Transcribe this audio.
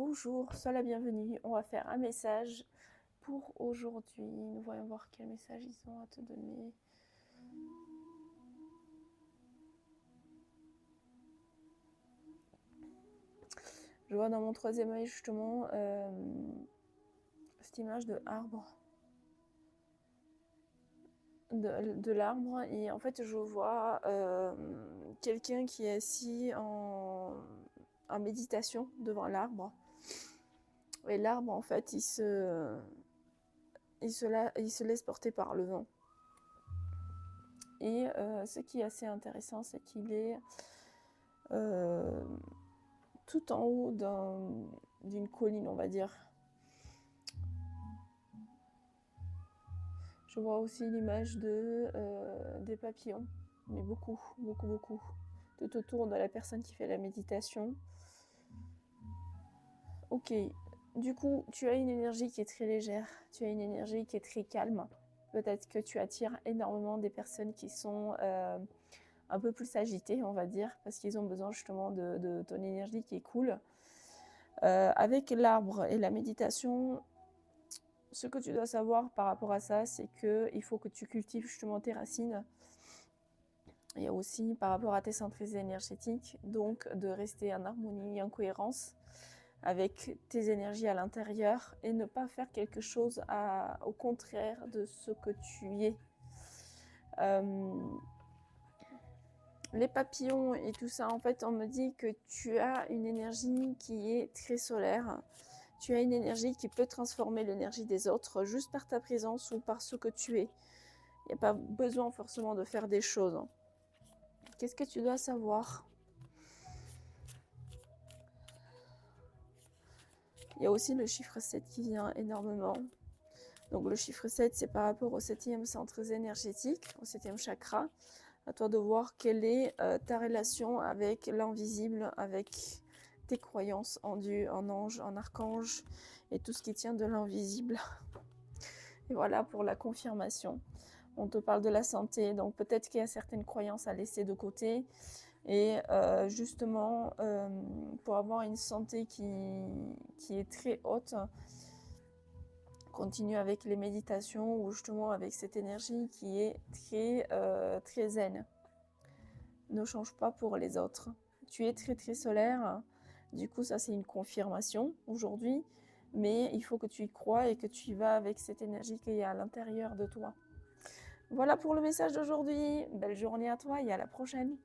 bonjour, sois la bienvenue. On va faire un message pour aujourd'hui. Nous voyons voir quel message ils ont à te donner. Je vois dans mon troisième œil justement cette image de arbre. De l'arbre, et en fait je vois quelqu'un qui est assis en méditation devant l'arbre, et l'arbre en fait il se laisse porter par le vent, et ce qui est assez intéressant, c'est qu'il est tout en haut d'une colline, on va dire. Je vois aussi l'image des papillons, mais beaucoup, tout autour de la personne qui fait la méditation. Ok, du coup, tu as une énergie qui est très légère, tu as une énergie qui est très calme. Peut-être que tu attires énormément des personnes qui sont un peu plus agitées, on va dire, parce qu'ils ont besoin justement de ton énergie qui est cool. Avec l'arbre et la méditation, ce que tu dois savoir par rapport à ça, c'est qu'il faut que tu cultives justement tes racines. Et aussi par rapport à tes centres énergétiques, donc de rester en harmonie, en cohérence avec tes énergies à l'intérieur et ne pas faire quelque chose au contraire de ce que tu es. Les papillons et tout ça, en fait, on me dit que tu as une énergie qui est très solaire. Tu as une énergie qui peut transformer l'énergie des autres juste par ta présence ou par ce que tu es. Il n'y a pas besoin forcément de faire des choses. Qu'est-ce que tu dois savoir ? Il y a aussi le chiffre 7 qui vient énormément. Donc le chiffre 7, c'est par rapport au 7e centre énergétique, au 7e chakra. À toi de voir quelle est ta relation avec l'invisible, avec tes croyances en Dieu, en ange, en archange et tout ce qui tient de l'invisible. Et voilà pour la confirmation. On te parle de la santé, donc peut-être qu'il y a certaines croyances à laisser de côté. Et justement, pour avoir une santé qui est très haute, continue avec les méditations ou justement avec cette énergie qui est très zen. Ne change pas pour les autres. Tu es très solaire. Du coup, ça c'est une confirmation aujourd'hui. Mais il faut que tu y crois et que tu y vas avec cette énergie qu'il y a à l'intérieur de toi. Voilà pour le message d'aujourd'hui. Belle journée à toi et à la prochaine.